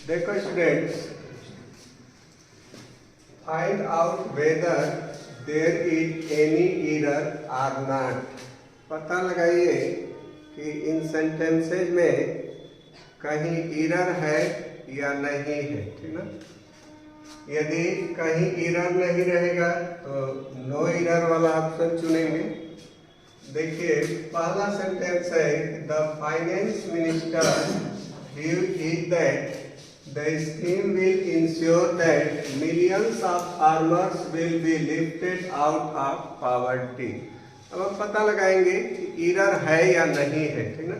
देखो students, find out whether there is any error or not. पता लगाइए कि इन सेंटेंसेज में कहीं एरर है या नहीं है, ठीक ना। यदि कहीं एरर नहीं रहेगा तो नो एरर वाला ऑप्शन चुनेंगे। देखिए पहला सेंटेंस है, the finance minister view is that the scheme will ensure that millions of farmers will be lifted out of poverty। अब हम पता लगाएंगे कि एरर है या नहीं है, ठीक ना।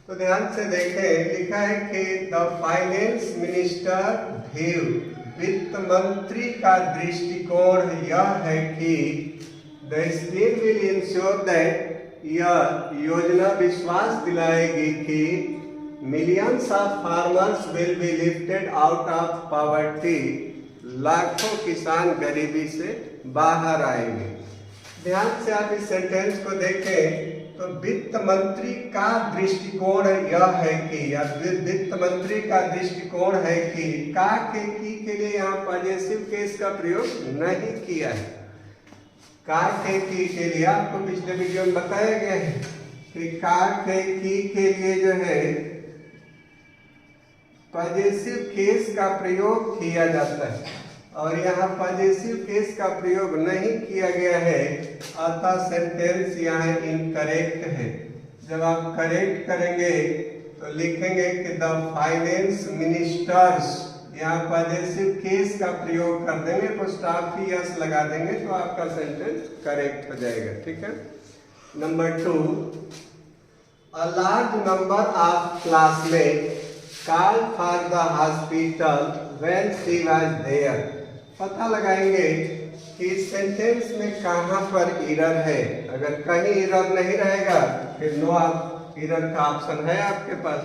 तो ध्यान से देखें, लिखा है कि द फाइनेंस मिनिस्टर व्यू, वित्त मंत्री का दृष्टिकोण यह है कि the scheme will ensure that, यह योजना विश्वास दिलाएगी कि millions of farmers will be lifted out of poverty, लाखों किसान गरीबी से बाहर आएंगे। ध्यान से आप इस सेंटेंस को देखें तो वित्त मंत्री का दृष्टिकोण यह है कि, या वित्त मंत्री का दृष्टिकोण है कि, का के की के लिए यहाँ पॉजिटिव केस का प्रयोग नहीं किया है। का के की के लिए आपको पिछले वीडियो में बताया गया है कि का के की के लिए जो है पॉजिटिव केस का प्रयोग किया जाता है, और यहाँ पॉजिटिव केस का प्रयोग नहीं किया गया है, अतः सेंटेंस यहाँ इनकरेक्ट है। जब आप करेक्ट करेंगे तो लिखेंगे कि द फाइनेंस मिनिस्टर्स, यहाँ पॉजिटिव केस का प्रयोग कर देंगे, तो स्टॉप ही यस लगा देंगे तो आपका सेंटेंस करेक्ट हो जाएगा, ठीक है। Number 2, a large number of classmate called for the hospital when she was there। पता लगाएंगे कि इस सेंटेंस में कहाँ पर एरर है। अगर कहीं एरर नहीं रहेगा फिर नो एरर का ऑप्शन है आपके पास।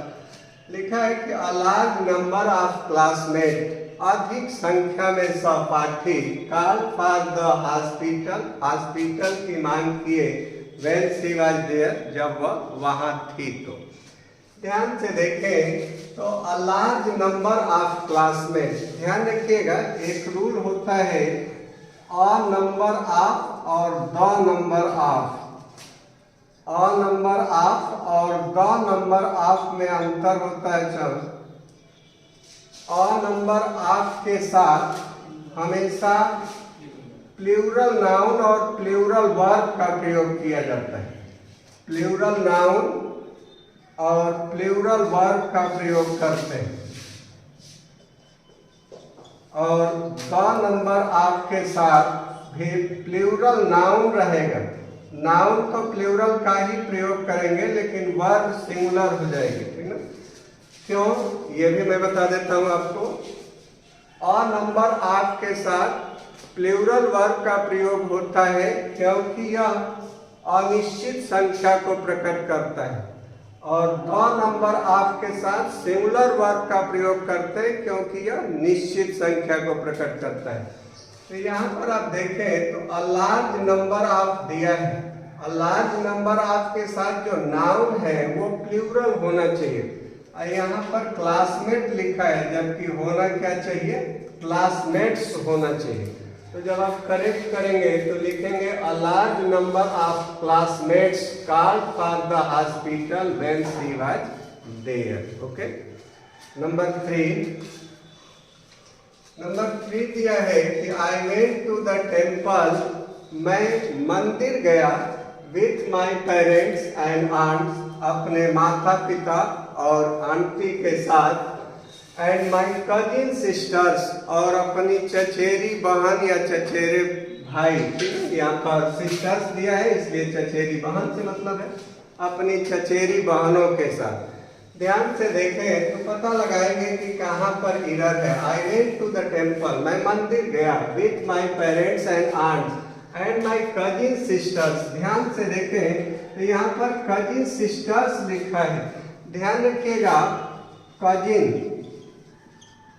लिखा है कि अ लार्ज नंबर ऑफ क्लासमेट, अधिक संख्या में सहपाठी, called for the hospital, hospital की मांग किए, when she was there, जब वह वहां थी। तो ध्यान से देखें तो अ लार्ज नंबर ऑफ क्लासमेट, ध्यान रखिएगा एक रूल होता है अ नंबर ऑफ और the number of. A number of और द नंबर ऑफ में अंतर होता है। चल, अ नंबर ऑफ के साथ हमेशा प्लूरल नाउन और प्लूरल वर्ब का प्रयोग किया जाता है। प्लूरल नाउन और प्लूरल वर्ब का प्रयोग करते हैं, और द नंबर ऑफ के साथ भी प्लूरल नाउन रहेगा। नाउन तो प्लूरल का ही प्रयोग करेंगे लेकिन वर्ब सिंगुलर हो जाएगी, ठीक ना। क्यों, ये भी मैं बता देता हूं आपको। अ नंबर ऑफ के साथ प्लूरल वर्ब का प्रयोग होता है क्योंकि यह अनिश्चित संख्या को प्रकट करता है, और द नंबर ऑफ के साथ सिंगुलर वर्ब का प्रयोग करते हैं क्योंकि यह निश्चित संख्या को प्रकट करता है। तो यहाँ पर आप देखें तो अ लार्ज नंबर ऑफ दिया है। अ लार्ज नंबर ऑफ के साथ जो नाउन है वो प्लूरल होना चाहिए, और यहाँ पर क्लासमेट लिखा है, जबकि होना क्या चाहिए, क्लासमेट्स होना चाहिए। तो जब आप करेक्ट करेंगे तो लिखेंगे a large number of classmates called for the hospital when she was there. Okay. Number 3 दिया है कि I went to the temple, मैं मंदिर गया, with my parents and aunts, अपने माता पिता और आंटी के साथ, एंड माई कजिन सिस्टर्स, और अपनी चचेरी बहन या चचेरे भाई। यहाँ पर सिस्टर्स दिया है इसलिए चचेरी बहन से मतलब है अपनी चचेरी बहनों के साथ। ध्यान से देखें तो पता लगाएंगे कि कहाँ पर एरर है। I went to the temple, मैं मंदिर गया, with my parents and aunts and my cousin sisters. ध्यान से देखें तो यहाँ पर कजिन सिस्टर्स लिखा है। ध्यान रखिएगा कजिन,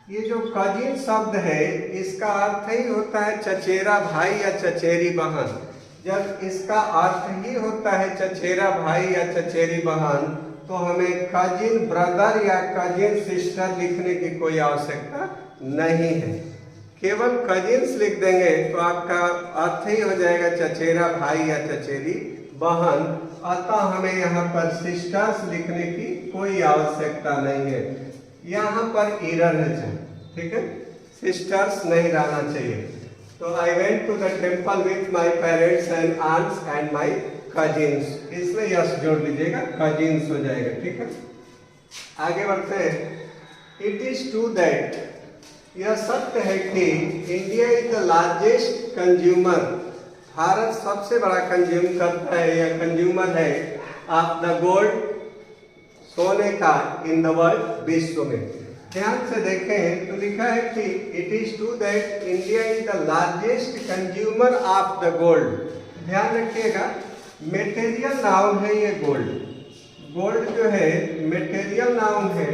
ये जो कजिन शब्द है इसका अर्थ ही होता है चचेरा भाई या चचेरी बहन। जब इसका अर्थ ही होता है चचेरा भाई या चचेरी बहन तो हमें कजिन ब्रदर या कजिन सिस्टर लिखने की कोई आवश्यकता नहीं है। केवल कजिन्स लिख देंगे तो आपका अर्थ ही हो जाएगा चचेरा भाई या चचेरी बहन। अतः हमें यहाँ पर सिस्टर्स लिखने की कोई आवश्यकता नहीं है। यहाँ पर एरर है, ठीक है, सिस्टर्स नहीं रहना चाहिए। तो I went to the temple with my parents and aunts and my cousins, इसमें यस जोड़ लीजिएगा, कजिन्स हो जाएगा, ठीक है। आगे बढ़ते हैं। इट इज ट्रू दैट, यह सत्य है कि India is the largest consumer, Bharat सबसे बड़ा कंज्यूम करता है या कंज्यूमर है ऑफ द गोल्ड, सोने का, इन द वर्ल्ड, विश्व में। ध्यान से देखें तो लिखा है कि it is true that India is the largest consumer of the gold. ध्यान रखिएगा, मेटेरियल नाउन है ये गोल्ड। गोल्ड जो है मेटेरियल नाउन है।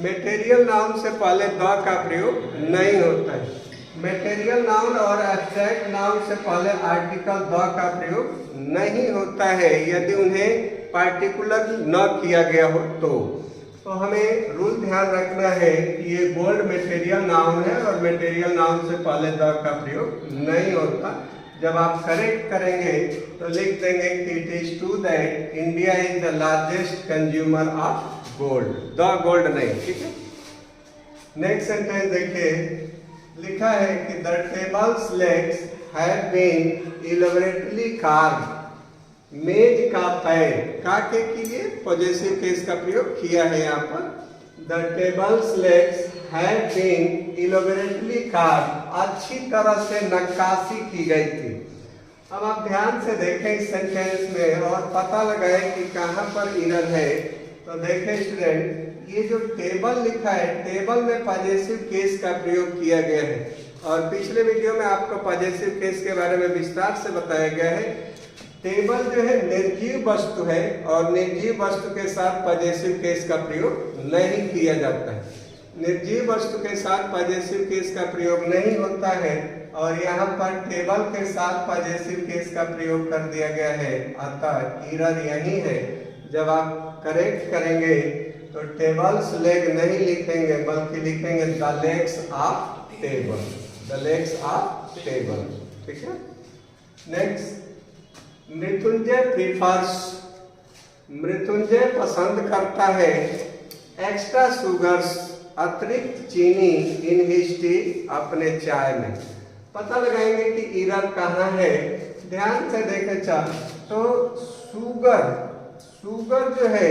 मेटेरियल नाउन से पहले द का प्रयोग नहीं होता है। मेटेरियल नाउन और एब्स्ट्रैक्ट नाउन से पहले आर्टिकल द का प्रयोग नहीं होता है यदि उन्हें पार्टिकुलर न किया गया हो तो हमें रूल ध्यान रखना है कि ये गोल्ड मेटेरियल नाउन है और मेटेरियल नाउन से पहले द का प्रयोग नहीं होता। जब आप करेक्ट करेंगे तो लिख देंगे कि it is true that India is the largest consumer of gold, the gold नहीं, ठीक है। नेक्स्ट सेंटेंस देखिए, लिखा है कि the table's legs have been elaborately carved, मेज का पैर, का के लिए पॉजेसिव केस का प्रयोग किया है यहाँ पर। The table's legs have been elaborately carved, अच्छी तरह से नक्काशी की गई थी। अब आप ध्यान से देखें इस सेंटेंस में और पता लगाएं कि कहाँ पर एरर है। तो देखें स्टूडेंट, ये जो टेबल लिखा है, टेबल में पॉजेसिव केस का प्रयोग किया गया है और पिछले वीडियो में आपको पॉजेसिव केस के बारे में विस्तार से बताया गया है। टेबल जो है निर्जीव वस्तु है और निर्जीव वस्तु के साथ पॉजेसिव केस का प्रयोग नहीं किया जाता है। निर्जीव वस्तु के साथ पॉजेसिव केस का प्रयोग नहीं होता है और यहाँ पर टेबल के साथ पॉजेसिव केस का प्रयोग कर दिया गया है। अतः एरर यही है। जब आप करेक्ट करेंगे तो टेबल्स लेग नहीं लिखेंगे बल्कि लिखेंगे the legs of table, the legs of table, ठीक है। नेक्स्ट, मृत्युंजय प्रीफर्स, मृत्युंजय पसंद करता है एक्स्ट्रा सुगर्स, अतिरिक्त चीनी, इन हिज टी, अपने चाय में। पता लगाएंगे कि एरर कहाँ है। ध्यान से देखें तो सुगर, सुगर जो है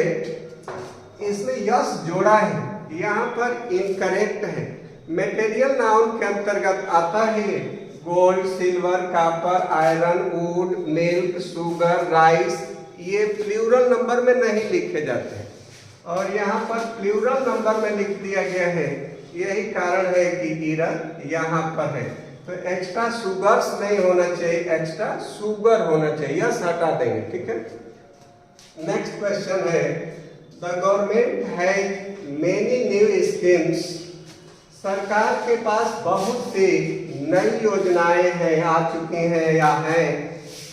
इसमें यस जोड़ा है, यहाँ पर इनकरेक्ट है। मेटेरियल नाउन के अंतर्गत आता है gold, silver, copper, iron, would, milk, sugar, rice, ये प्लूरल नंबर में नहीं लिखे जाते हैं और यहाँ पर प्लूरल नंबर में लिख दिया गया है। यही कारण है कि एरर यहाँ पर है। तो एक्स्ट्रा शुगर्स नहीं होना चाहिए, एक्स्ट्रा शुगर होना चाहिए, यस हटा देंगे, ठीक है। नेक्स्ट क्वेश्चन है, the government has many new schemes, सरकार के पास बहुत सी नई योजनाएं हैं, आ चुकी हैं या हैं,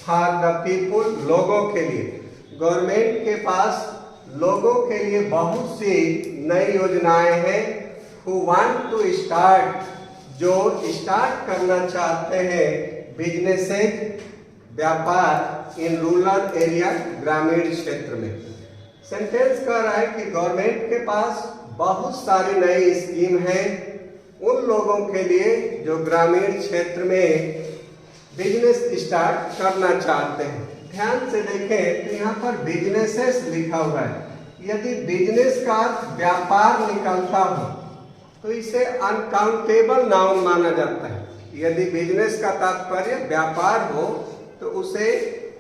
फॉर द पीपुल, लोगों के लिए। गवर्नमेंट के पास लोगों के लिए बहुत सी नई योजनाएं हैं। हु वांट टू स्टार्ट, जो स्टार्ट करना चाहते हैं बिजनेसेस, व्यापार इन रूरल एरिया, ग्रामीण क्षेत्र में। सेंटेंस कह रहा है कि गवर्नमेंट के पास बहुत सारी नई स्कीम है उन लोगों के लिए जो ग्रामीण क्षेत्र में बिजनेस स्टार्ट करना चाहते हैं। ध्यान से देखें तो यहाँ पर बिजनेसेस लिखा हुआ है। यदि बिजनेस का व्यापार निकलता हो तो इसे अनकाउंटेबल नाउन माना जाता है। यदि बिजनेस का तात्पर्य व्यापार हो तो उसे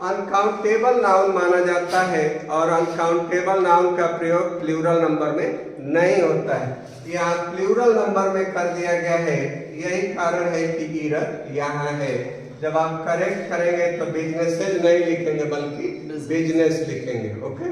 अनकाउंटेबल नाउन माना जाता है और अनकाउंटेबल नाउन का प्रयोग प्लूरल नंबर में नहीं होता है। यहाँ प्लूरल नंबर में कर दिया गया है, यही कारण है कि एरर यहाँ है। जब आप करेक्ट करेंगे तो बिजनेसेस नहीं लिखेंगे बल्कि बिजनेस लिखेंगे, ओके।